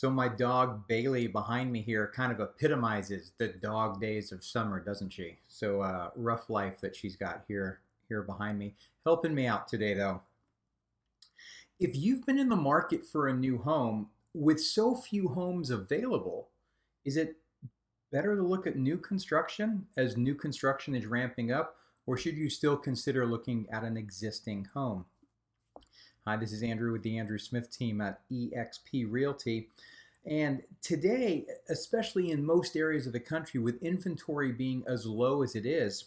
So my dog Bailey behind me here kind of epitomizes the dog days of summer, doesn't she? So rough life that she's got here behind me, helping me out today though. If you've been in the market for a new home with so few homes available, is it better to look at new construction as new construction is ramping up, or should you still consider looking at an existing home? Hi, this is Andrew with the Andrew Smith team at eXp Realty. And today, especially in most areas of the country, with inventory being as low as it is,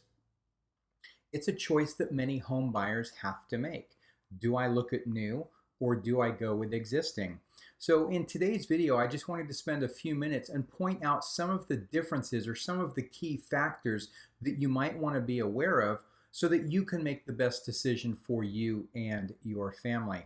it's a choice that many home buyers have to make. Do I look at new or do I go with existing? So in today's video, I just wanted to spend a few minutes and point out some of the differences or some of the key factors that you might want to be aware of so that you can make the best decision for you and your family.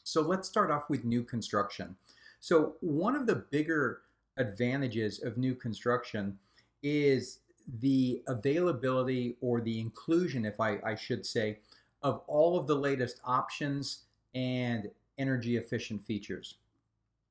So let's start off with new construction. So one of the bigger advantages of new construction is the availability or the inclusion, if I should say, of all of the latest options and energy efficient features.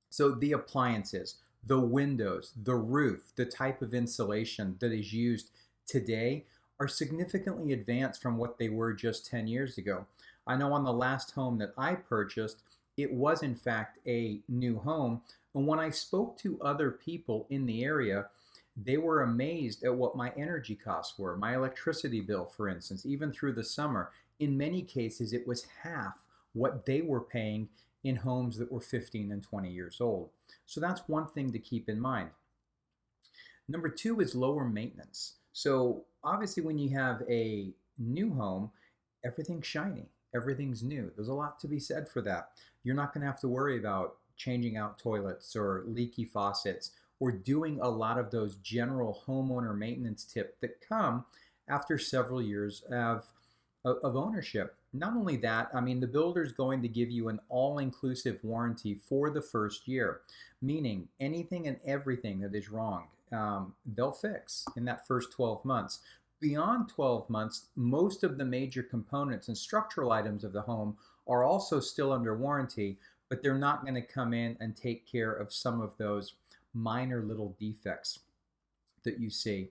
So the appliances, the windows, the roof, the type of insulation that is used today are significantly advanced from what they were just 10 years ago. I know on the last home that I purchased, it was in fact a new home. And when I spoke to other people in the area, they were amazed at what my energy costs were. My electricity bill, for instance, even through the summer, in many cases, it was half what they were paying in homes that were 15 and 20 years old. So that's one thing to keep in mind. Number two is lower maintenance. So obviously when you have a new home, everything's shiny, everything's new. There's a lot to be said for that. You're not going to have to worry about changing out toilets or leaky faucets or doing a lot of those general homeowner maintenance tips that come after several years of ownership. Not only that, I mean, the builder's going to give you an all-inclusive warranty for the first year, meaning anything and everything that is wrong, they'll fix in that first 12 months. Beyond 12 months, most of the major components and structural items of the home are also still under warranty, but they're not going to come in and take care of some of those minor little defects that you see.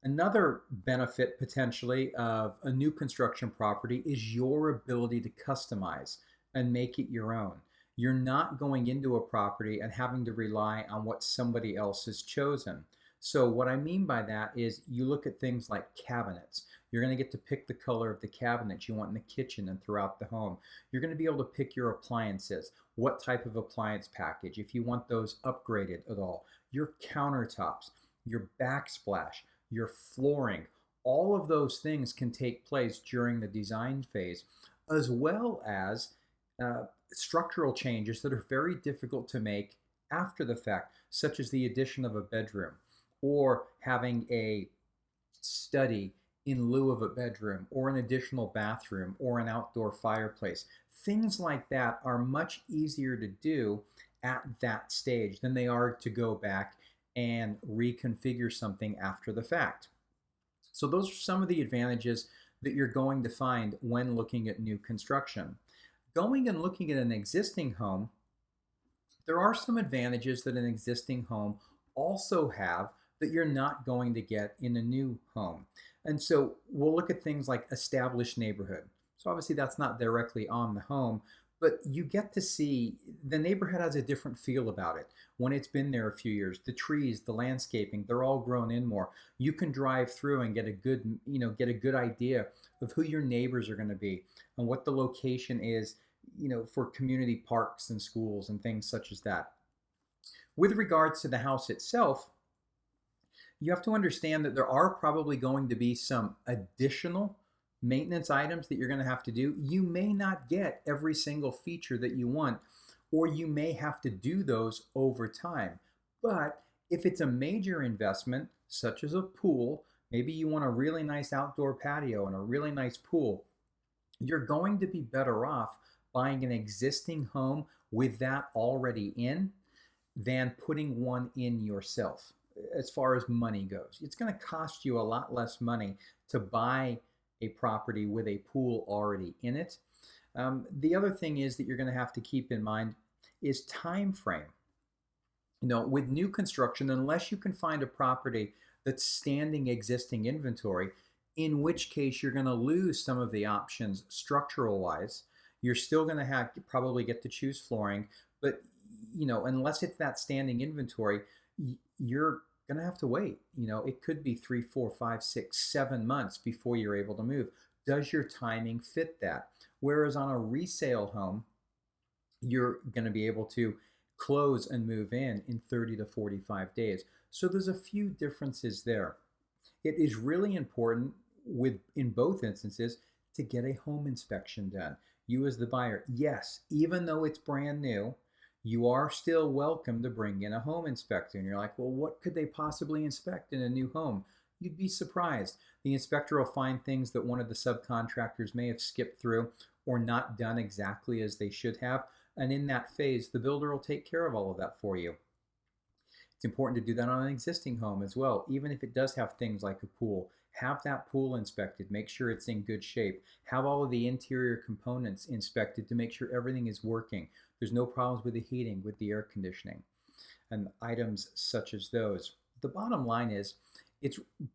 Another benefit potentially of a new construction property is your ability to customize and make it your own. You're not going into a property and having to rely on what somebody else has chosen. So what I mean by that is you look at things like cabinets. You're going to get to pick the color of the cabinets you want in the kitchen and throughout the home. You're going to be able to pick your appliances, what type of appliance package, if you want those upgraded at all, your countertops, your backsplash, your flooring. All of those things can take place during the design phase, as well as structural changes that are very difficult to make after the fact, such as the addition of a bedroom or having a study in lieu of a bedroom or an additional bathroom or an outdoor fireplace. Things like that are much easier to do at that stage than they are to go back and reconfigure something after the fact. So those are some of the advantages that you're going to find when looking at new construction. Going and looking at an existing home, there are some advantages that an existing home also have that you're not going to get in a new home. And so we'll look at things like established neighborhood. So obviously that's not directly on the home, but you get to see the neighborhood has a different feel about it when it's been there a few years. The trees, the landscaping, they're all grown in more. You can drive through and get a good idea of who your neighbors are going to be and what the location is, for community parks and schools and things such as that. With regards to the house itself, you have to understand that there are probably going to be some additional maintenance items that you're going to have to do. You may not get every single feature that you want, or you may have to do those over time. But if it's a major investment, such as a pool, maybe you want a really nice outdoor patio and a really nice pool, you're going to be better off buying an existing home with that already in than putting one in yourself. As far as money goes, it's going to cost you a lot less money to buy a property with a pool already in it. The other thing is that you're going to have to keep in mind is time frame. With new construction, unless you can find a property that's standing existing inventory, in which case you're going to lose some of the options structural wise. You're still going to have to probably get to choose flooring, but unless it's that standing inventory, you're going to have to wait. It could be 3, 4, 5, 6, 7 months before you're able to move. Does your timing fit that? Whereas on a resale home, you're going to be able to close and move in 30 to 45 days. So there's a few differences there. It is really important in both instances to get a home inspection done. You as the buyer, yes, even though it's brand new, you are still welcome to bring in a home inspector. And you're like, well, what could they possibly inspect in a new home? You'd be surprised. The inspector will find things that one of the subcontractors may have skipped through or not done exactly as they should have. And in that phase, the builder will take care of all of that for you. It's important to do that on an existing home as well. Even if it does have things like a pool, have that pool inspected, make sure it's in good shape. Have all of the interior components inspected to make sure everything is working. There's no problems with the heating, with the air conditioning, and items such as those. The bottom line is,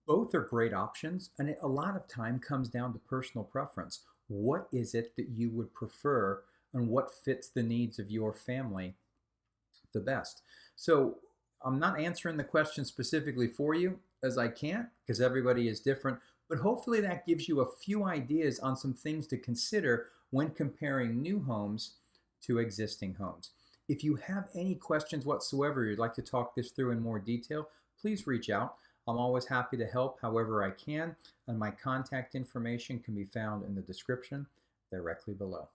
both are great options, and a lot of time comes down to personal preference. What is it that you would prefer, and what fits the needs of your family the best? So I'm not answering the question specifically for you, as I can't, because everybody is different, but hopefully that gives you a few ideas on some things to consider when comparing new homes to existing homes. If you have any questions whatsoever, you'd like to talk this through in more detail, please reach out. I'm always happy to help however I can, and my contact information can be found in the description directly below.